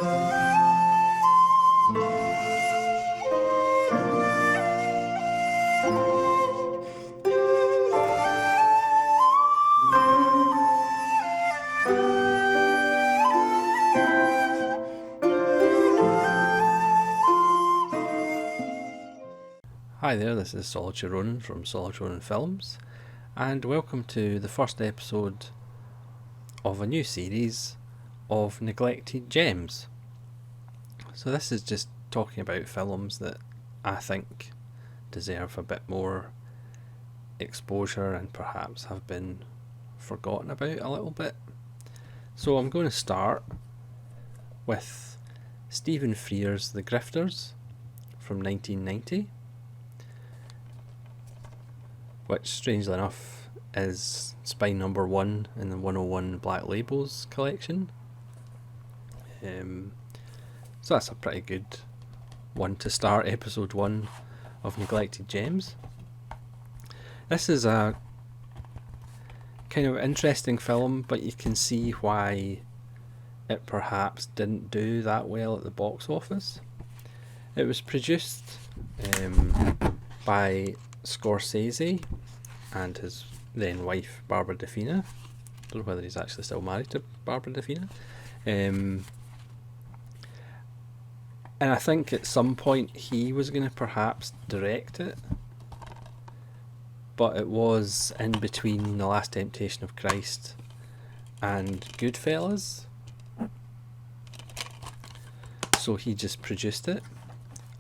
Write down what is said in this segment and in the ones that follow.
Hi there, this is Solitude Ronan from Solitude Ronan Films, and welcome to the first episode of a new series of Neglected Gems. So this is just talking about films that I think deserve a bit more exposure and perhaps have been forgotten about a little bit. So I'm going to start with Stephen Frears' The Grifters from 1990. Which, strangely enough, is spine number 1 in the 101 Black Labels collection. So that's a pretty good one to start episode 1 of Neglected Gems. This is a kind of interesting film, but you can see why it perhaps didn't do that well at the box office. It was produced by Scorsese and his then wife Barbara DeFina. Don't know whether he's actually still married to Barbara DeFina. And I think at some point he was going to perhaps direct it, but it was in between The Last Temptation of Christ and Goodfellas, so he just produced it,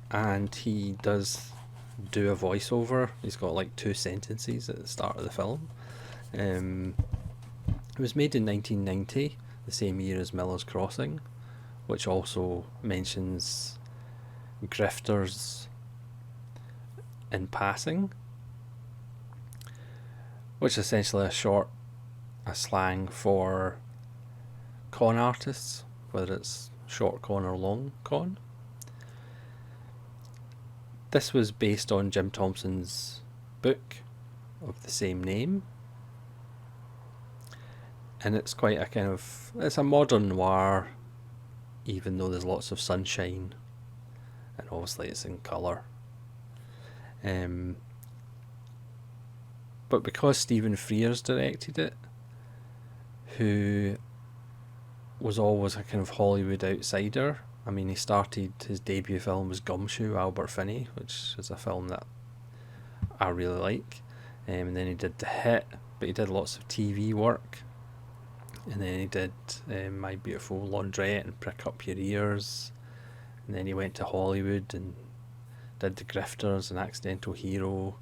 and he does do a voiceover. He's got like 2 sentences at the start of the film. It was made in 1990, the same year as Miller's Crossing, which also mentions grifters in passing, which is essentially a slang for con artists, whether it's short con or long con. This was based on Jim Thompson's book of the same name, and it's quite a it's a modern noir, even though there's lots of sunshine, and obviously it's in colour. But because Stephen Frears directed it, who was always a kind of Hollywood outsider. I mean, he started, his debut film was Gumshoe, Albert Finney, which is a film that I really like. And then he did The Hit, but he did lots of TV work. And then he did My Beautiful Laundrette and Prick Up Your Ears. And then he went to Hollywood and did The Grifters and Accidental Hero,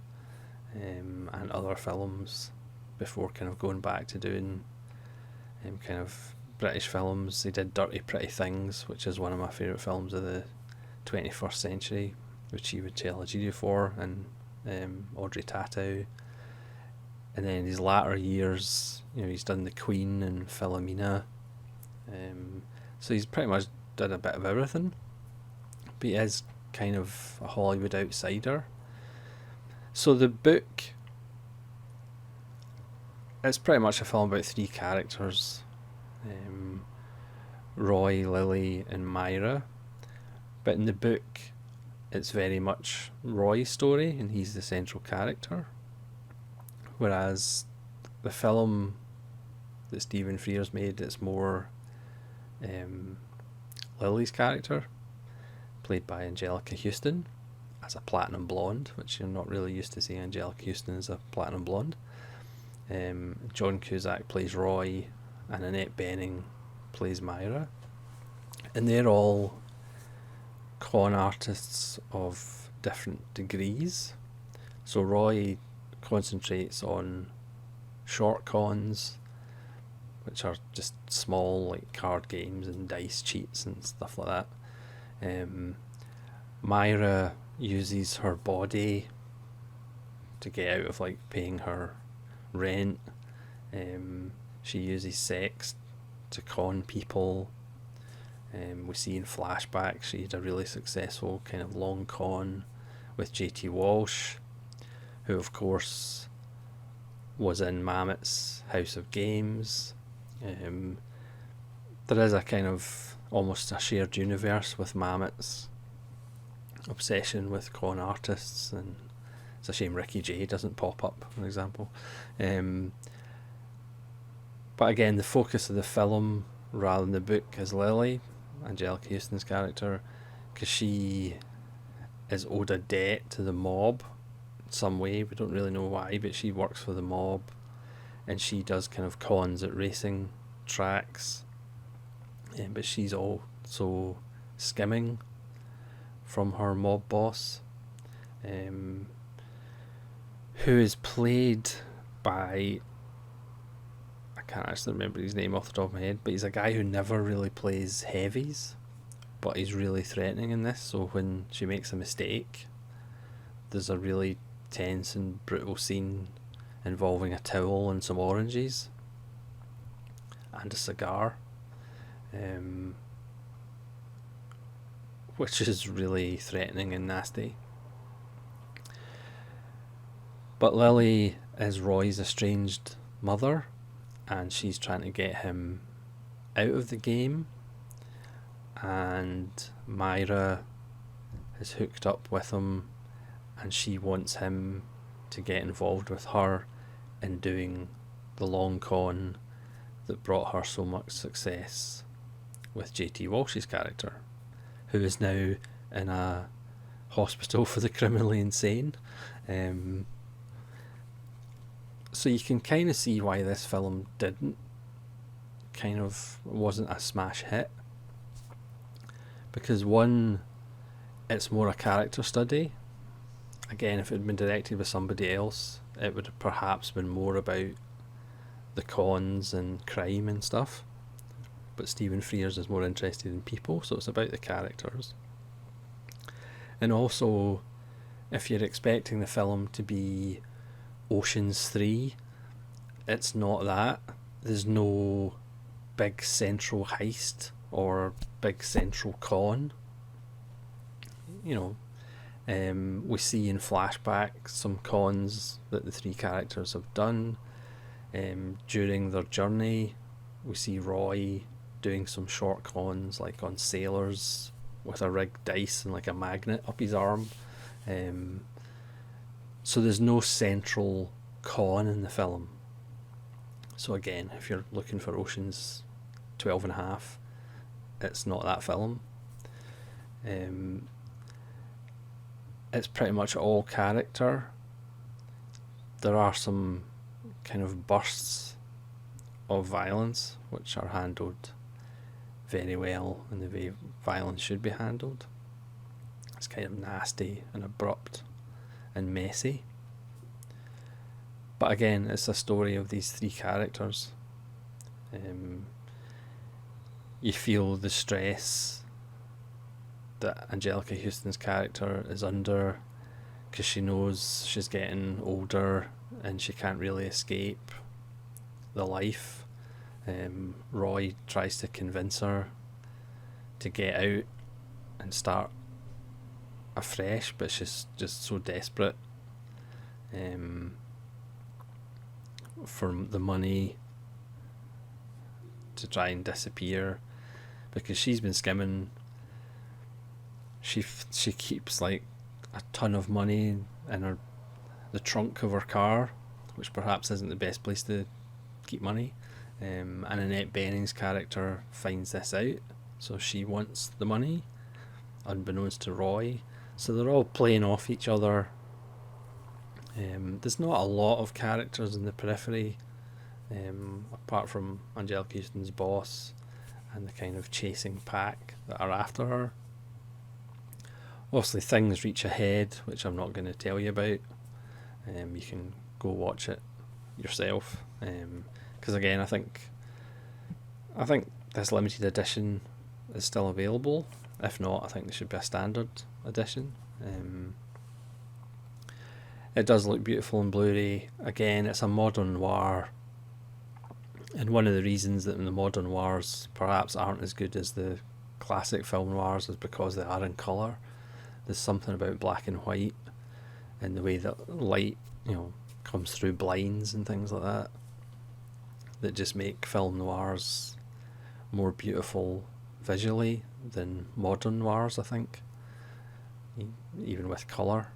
and other films before kind of going back to doing kind of British films. He did Dirty Pretty Things, which is one of my favourite films of the 21st century, which he would tell Ejiofor and Audrey Tautou. And then in his latter years, he's done The Queen and Philomena. So he's pretty much done a bit of everything. But he is kind of a Hollywood outsider. So the book, it's pretty much a film about 3 characters. Roy, Lily and Myra, but in the book it's very much Roy's story and he's the central character, whereas the film that Stephen Frears made, it's more Lily's character, played by Angelica Huston as a platinum blonde, which you're not really used to seeing Angelica Huston as a platinum blonde. John Cusack plays Roy and Annette plays Myra, and they're all con artists of different degrees. So Roy concentrates on short cons, which are just small, like card games and dice cheats and stuff like that. Myra uses her body to get out of like paying her rent. She uses sex to con people. We see in flashbacks she had a really successful kind of long con with JT Walsh, who of course was in Mamet's House of Games. there is a kind of almost a shared universe with Mamet's obsession with con artists, and it's a shame Ricky Jay doesn't pop up, for example. But again, the focus of the film rather than the book is Lily, Angelica Huston's character, because she is owed a debt to the mob in some way. We don't really know why, but she works for the mob, and she does kind of cons at racing tracks, but she's also skimming from her mob boss, who is played by, I can't actually remember his name off the top of my head, but he's a guy who never really plays heavies, but he's really threatening in this. So when she makes a mistake, there's a really tense and brutal scene involving a towel and some oranges and a cigar, which is really threatening and nasty. But Lily is Roy's estranged mother, and she's trying to get him out of the game, and Myra is hooked up with him, and she wants him to get involved with her in doing the long con that brought her so much success with JT Walsh's character, who is now in a hospital for the criminally insane. So you can kind of see why this film wasn't a smash hit, because one, it's more a character study. Again, if it had been directed by somebody else, it would have perhaps been more about the cons and crime and stuff, but Stephen Frears is more interested in people, so it's about the characters. And also, if you're expecting the film to be Ocean's 3, it's not that. There's no big central heist or big central con. We see in flashback some cons that the three characters have done. During their journey, we see Roy doing some short cons, like on sailors with a rigged dice and like a magnet up his arm. So there's no central con in the film. So again, if you're looking for Ocean's 12 and a half, it's not that film. It's pretty much all character. There are some kind of bursts of violence which are handled very well in the way violence should be handled. It's kind of nasty and abrupt and messy. But again, it's a story of these three characters. You feel the stress that Angelica Huston's character is under, because she knows she's getting older and she can't really escape the life. Roy tries to convince her to get out and start afresh, but she's just so desperate for the money to try and disappear, because she's been skimming. She keeps like a ton of money in the trunk of her car, which perhaps isn't the best place to keep money. And Annette Bening's character finds this out, so she wants the money, unbeknownst to Roy. So they're all playing off each other. There's not a lot of characters in the periphery, apart from Angelica Huston's boss and the kind of chasing pack that are after her. Obviously things reach a head, which I'm not going to tell you about. You can go watch it yourself, because again, I think this limited edition is still available. If not, I think there should be a standard edition. It does look beautiful in Blu-ray. Again, it's a modern noir, and one of the reasons that the modern noirs perhaps aren't as good as the classic film noirs is because they are in colour. There's something about black and white and the way that light, comes through blinds and things like that just make film noirs more beautiful visually than modern noirs, I think, even with colour.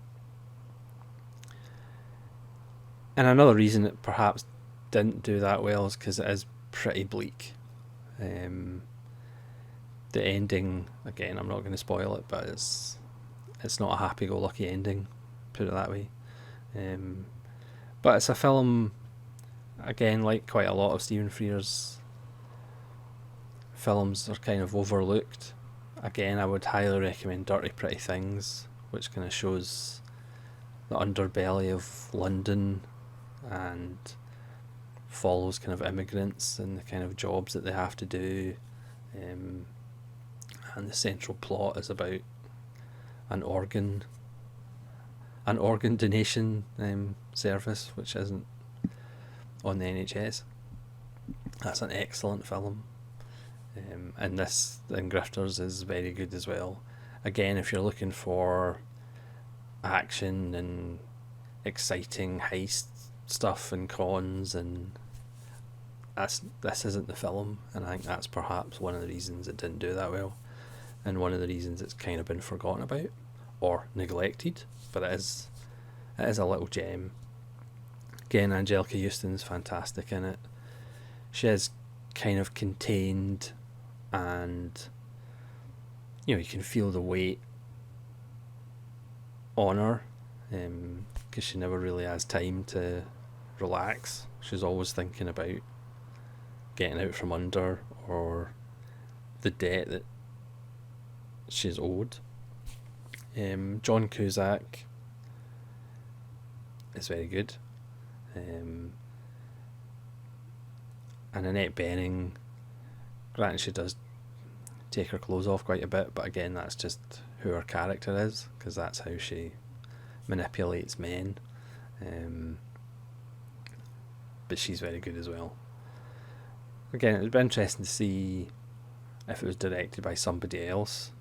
And another reason it perhaps didn't do that well is because it is pretty bleak. The ending, again, I'm not going to spoil it, but it's not a happy-go-lucky ending, put it that way. But it's a film, again, like quite a lot of Stephen Frears' films, are kind of overlooked. Again, I would highly recommend Dirty Pretty Things, which kind of shows the underbelly of London and follows kind of immigrants and the kind of jobs that they have to do. And the central plot is about an organ donation service, which isn't on the NHS. That's an excellent film. And Grifters is very good as well. Again, if you're looking for action and exciting heist stuff and cons, and this isn't the film, and I think that's perhaps one of the reasons it didn't do that well, and one of the reasons it's kind of been forgotten about or neglected. But it is a little gem. Again, Angelica Huston's fantastic in it. She is kind of contained, and you can feel the weight on her, because she never really has time to relax. She's always thinking about getting out from under or the debt that she's owed. John Cusack is very good. And Annette Bening, granted she does take her clothes off quite a bit, but again, that's just who her character is, because that's how she manipulates men. But she's very good as well. Again, it would be interesting to see if it was directed by somebody else,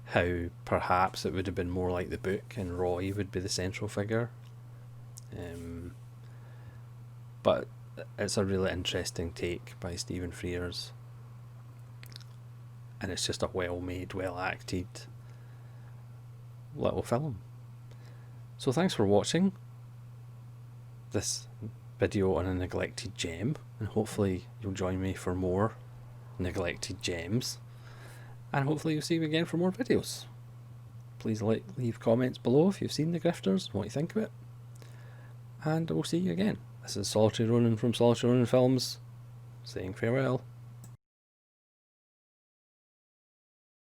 how perhaps it would have been more like the book and Roy would be the central figure. But it's a really interesting take by Stephen Frears, and it's just a well-made, well-acted little film. So thanks for watching this video on a neglected gem, and hopefully you'll join me for more neglected gems, and hopefully you'll see me again for more videos. Please leave comments below if you've seen The Grifters, what you think of it, and we'll see you again. This is Solitary Ronin from Solitary Ronin Films, saying farewell.